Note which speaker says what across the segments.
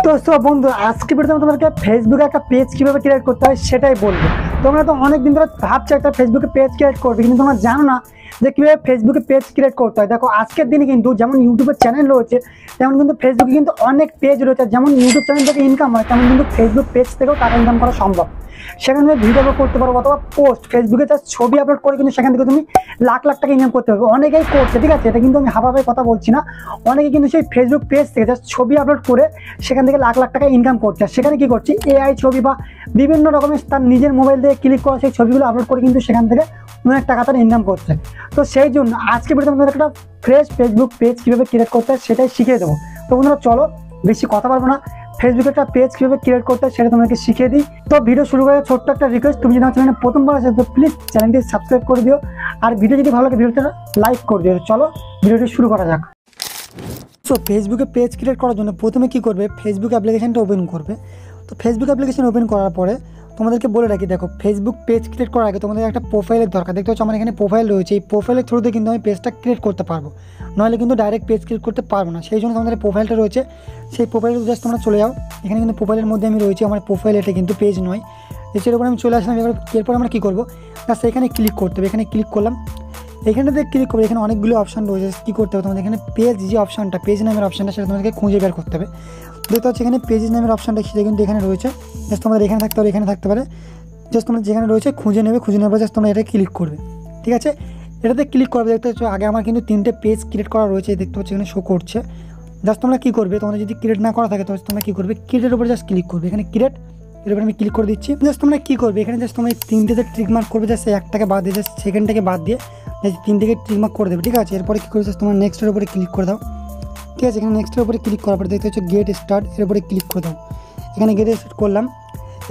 Speaker 1: তো বন্ধু আজকে ভিডিওতে আমি তোমাদেরকে ফেসবুকে একটা পেজ কিভাবে ক্রিয়েট করতে হয় সেটাই বলবো। তোমরা তো অনেক দিন ধরে ভাবছো একটা ফেসবুকে পেজ ক্রিয়েট করবে, কিন্তু তোমরা জানো না যে কিভাবে ফেসবুকে পেজ ক্রিয়েট করতে হয়। দেখো আজকের দিনে কিন্তু যেমন ইউটিউবের চ্যানেল রয়েছে, তেমন কিন্তু ফেসবুকে কিন্তু অনেক পেজ রয়েছে। যেমন ইউটিউব চ্যানেল থেকে ইনকাম হয়, তেমন কিন্তু ফেসবুক পেজ থেকেও টাকা ইনকাম করা সম্ভব। সেখান থেকে ভিডিও আপলোড করতে পারো অথবা পোস্ট, ফেসবুকে জাস্ট ছবি আপলোড করে কিন্তু সেখান থেকে তুমি লাখ লাখ টাকা ইনকাম করতে পারবে। অনেকেই করছে, ঠিক আছে, এটা কিন্তু আমি হাবাভাবে কথা বলছি না। অনেকে কিন্তু সেই ফেসবুক পেজ থেকে জাস্ট ছবি আপলোড করে সেখান থেকে লাখ লাখ টাকা ইনকাম করছে। সেখানে কি করছে, এআই ছবি বা বিভিন্ন রকমের তার নিজের মোবাইল দিয়ে ক্লিক করা সেই ছবিগুলো আপলোড করে কিন্তু সেখান থেকে অনেক টাকা তার ইনকাম করছে। তো সেই জন্য আজকে ভিডিওতে আমাদের একটা ফ্রেশ ফেসবুক পেজ কীভাবে ক্রিয়েট করতে হয় সেটাই শিখিয়ে দেবো। তো বন্ধুরা চলো, বেশি কথা বলবো না, ফেসবুকে একটা পেজ কীভাবে ক্রিয়েট করতে হয় সেটা তোমাকে শিখিয়ে দিই। তো ভিডিও শুরু করে ছোট্ট একটা রিকোয়েস্ট, তুমি যদি আমার চ্যানেলে প্রথমবার আসে তো প্লিজ চ্যানেলটি সাবস্ক্রাইব করে দিও, আর ভিডিও যদি ভালো লাগে ভিডিওটা লাইক করে দিও। চলো ভিডিওটি শুরু করা যাক। সো ফেসবুকে পেজ ক্রিয়েট করার জন্য প্রথমে কী করবে, ফেসবুক অ্যাপ্লিকেশনটা ওপেন করবে। তো ফেসবুক অ্যাপ্লিকেশন ওপেন করার পরে তোমাদেরকে বলে রাখি, দেখো ফেসবুক পেজ ক্রিয়েট করার আগে তোমাদের একটা প্রোফাইলের দরকার। দেখতে হচ্ছে আমার এখানে প্রোফাইল রয়েছে, এই প্রোফাইলের থ্রুতে কিন্তু আমি পেজটা ক্রিয়েট করতে পারবো, নাহলে কিন্তু ডাইরেক্ট পেজ ক্রিয়েট করতে পারবো না। সেই জন্য তোমাদের প্রোফাইলটা রয়েছে, সেই প্রোফাইলে জাস্ট তোমরা চলে যাও। এখানে কিন্তু প্রোফাইলের মধ্যে আমি রয়েছি, আমার প্রোফাইল এটা কিন্তু পেজ নয়। এর উপরে আমি চলে আসলাম। এরপর আমরা কী করবো, জাস্ট এখানে ক্লিক করতে হবে। এখানে ক্লিক করলাম, এখানটাতে ক্লিক করবে। এখানে অনেকগুলো অপশান রয়েছে, কী করতে হবে তোমাদের এখানে পেজ যে অপশানটা, পেজ নামের অপশানটা, সেটা তোমাদেরকে খুঁজে বের করতে হবে। দেখতে হচ্ছে এখানে পেজ নামের অপশানটা, সেটা কিন্তু এখানে রয়েছে। জাস্ট তোমাদের এখানে থাকতে পারে, এখানে থাকতে পারে। জাস্ট তোমরা যেখানে রয়েছে খুঁজে নেবে, খুঁজে নেওয়ার পর জাস্ট তোমরা এটা ক্লিক করবে, ঠিক আছে। এটাতে ক্লিক করবে। দেখতে হচ্ছে আগে আমার কিন্তু 3টে পেজ ক্রিয়েট করা রয়েছে, দেখতে হচ্ছে এখানে শো করছে। জাস্ট তোমরা কী করবে, তোমরা যদি ক্রিয়েট না করা থাকে তো তোমরা কী করবে, ক্রিয়েটের উপরে জাস্ট ক্লিক করবে। এখানে ক্রিয়েট, এর উপরে আমি ক্লিক করে দিচ্ছি। জাস্ট তোমরা কী করবে, এখানে জাস্ট তোমরা এই 3টেতে ট্রিক মার্ক করবে, জাস্ট একটাকে বাদ দিয়ে, জাস্ট সেকেন্ডটাকে বাদ দিয়ে 3টেকে ট্রিক মার্ক করে দেবে, ঠিক আছে। এরপরে কী করবে, জাস্ট তোমার নেক্সটের উপরে ক্লিক করে দাও, ঠিক আছে। এখানে নেক্সটের উপরে ক্লিক করার পরে দেখতে হচ্ছে গেট স্টার্ট, এর উপরে ক্লিক করে দাও। এখানে গেট স্টার্ট করলাম।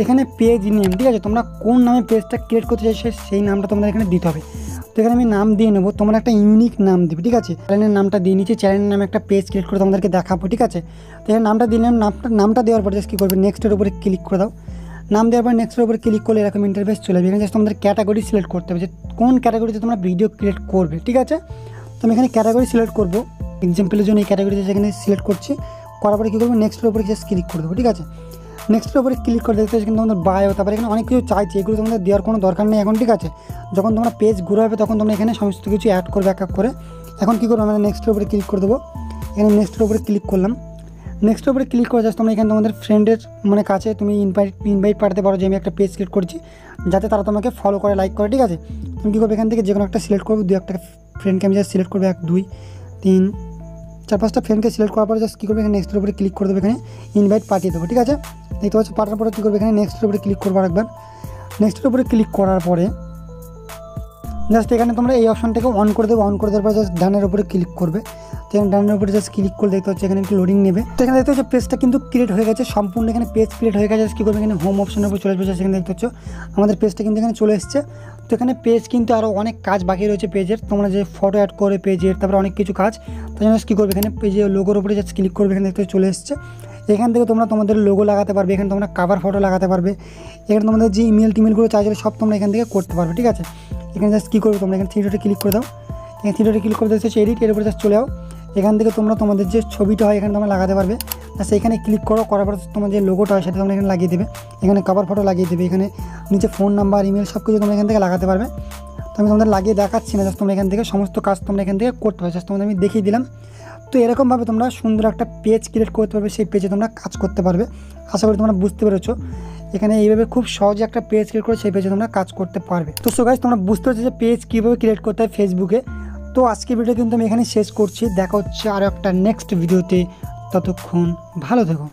Speaker 1: এখানে পেজ নেম, ঠিক আছে, তোমরা কোন নামে পেজটা ক্রিয়েট করতে চাইছো সেই নামটা তোমাদের এখানে দিতে হবে। তো এখানে আমি নাম দিয়ে নেবো, তোমরা একটা ইউনিক নাম দিবে, ঠিক আছে। চ্যানেলের নামটা দিয়ে নিচে চ্যানেলের নামে একটা পেজ ক্রিয়েট করে তোমাদেরকে দেখাবো, ঠিক আছে। তো এখানে নামটা দিলাম, নামটা দেওয়ার পরে জাস্ট কী করবে, নেক্সটের উপরে ক্লিক করে দাও। নাম দেওয়ার পর নেক্সটের উপরে ক্লিক করলে এরকম ইন্টারফেস চলে যাবে। এখানে জাস্ট তোমাদের ক্যাটাগরি সিলেক্ট করতে হবে যে কোন ক্যাটাগরিতে তোমরা ভিডিও ক্রিয়েট করবে, ঠিক আছে। তো আমি এখানে ক্যাটাগরি সিলেক্ট করবো, এক্সাম্পলের জন্য এই ক্যাটাগরিতে এখানে সিলেক্ট করছি। করার পরে কী করবো, নেক্সটের উপরে জাস্ট ক্লিক করে দেবো, ঠিক আছে। নেক্সটের উপরে ক্লিক করে দেখতে হচ্ছে কিন্তু তোমাদের বায়ো, তারপরে এখানে অনেক কিছু চাইছে, এগুলো তোমাদের দেওয়ার কোনো দরকার নেই এখন, ঠিক আছে। যখন তোমরা পেজ ঘুরে হবে তখন তোমরা এখানে সমস্ত কিছু অ্যাড করবে এক এক করে। এখন কী করবো, আমরা নেক্সটের উপরে ক্লিক করে দেবো। এখানে নেক্সটের উপরে ক্লিক করলাম। নেক্সটের উপরে ক্লিক করে জাস্ট তোমরা এখানে তোমাদের ফ্রেন্ডের কাছে তুমি ইনভাইট পাঠাতে পারো যে আমি একটা পেজ ক্রিয়েট করছি, যাতে তারা তোমাকে ফলো করে, লাইক করে, ঠিক আছে। তুমি কী করবে, এখান থেকে যে কোনো একটা সিলেক্ট করবে, 2-1টা ফ্রেন্ডকে আমি জাস্ট সিলেক্ট করবো, 1, 2, 3, 4-5টা ফ্রেন্ডকে সিলেক্ট করার পরে জাস্ট কী করবে, এখানে নেক্সটের উপরে ক্লিক করে দেবে, এখানে ইনভাইট পাঠিয়ে দেবো, ঠিক আছে। দেখতে পাচ্ছ, পাঠানোর পরে কী করবে, এখানে নেক্সটের উপরে ক্লিক করবো আরেকবার। নেক্সটের উপরে ক্লিক করার পরে জাস্ট এখানে তোমরা এই অপশনটাকে অন করে দেবো। অন করে দেওয়ার পর জাস্ট ডানের উপরে ক্লিক করবে। তো এখানে ডানের উপরে জাস্ট ক্লিক করে দেখতে হচ্ছে এখানে একটু লোডিং নেবে। তো এখানে দেখতে হচ্ছে পেজটা কিন্তু ক্রিয়েট হয়ে গেছে সম্পূর্ণ। এখানে পেজ ক্রিয়েট হয়ে গেছে, কী করবে, এখানে হোম অপশনের উপর চলে আসবে। সেখানে দেখতে হচ্ছে আমাদের পেজটা কিন্তু এখানে চলে এসছে। তো এখানে পেজ কিন্তু আরও অনেক কাজ বাকি রয়েছে পেজের, তোমরা যে ফটো অ্যাড করে পেজের, তারপরে অনেক কিছু কাজ। তো জাস্ট কী করবে, এখানে পেজে লোগোর উপরে জাস্ট ক্লিক করবে। এখানে দেখতে চলে এসছে। এখান থেকে তোমরা তোমাদের লোগো লাগাতে পারবে, এখানে তোমরা কাভার ফটো লাগাতে পারবে, এখানে তোমাদের যে টিমেলগুলো চাইছে সব তোমরা এখান থেকে করতে পারবে, ঠিক আছে। এখানে জাস্ট কী করবে, তোমরা এখানে 3 ডটে ক্লিক করে দাও। এখানে 3 ডটে ক্লিক করে দেখতে হচ্ছে এডিট, এর উপরে জাস্ট চলে যাও। এখান থেকে তোমরা তোমাদের যে ছবিটা হয় এখানে তোমরা লাগাতে পারবে। জাস্ট এখানে ক্লিক করো, করার পর তোমার যে লোগোটা হয় সেটা তোমরা এখানে লাগিয়ে দেবে। এখানে কাভার ফটো লাগিয়ে দেবে, এখানে নিচে ফোন নাম্বার, ইমেল সব কিছু তোমরা এখান থেকে লাগাতে পারবে। তো আমি তোমাদের লাগিয়ে দেখাচ্ছি না, জাস্ট তোমরা এখান থেকে সমস্ত কাজ তোমরা এখান থেকে করতে পারবে, জাস্ট তোমাদের আমি দেখিয়ে দিলাম। তো এরকমভাবে তোমরা সুন্দর একটা পেজ ক্রিয়েট করতে পারবে, সেই পেজে তোমরা কাজ করতে পারবে। আশা করি তোমরা বুঝতে পেরেছো। এখানে এইভাবে খুব সহজে একটা পেজ ক্রিয়েট করে সেই পেজে তোমরা কাজ করতে পারবে। তো সো গাইস, তোমরা বুঝতে পারছো যে পেজ কীভাবে ক্রিয়েট করতে হয় ফেসবুকে। তো আজকে ভিডিও কিন্তু আমি এখানে শেষ করছি, দেখা হচ্ছে আরও একটা নেক্সট ভিডিওতে। ততক্ষণ ভালো থেকো।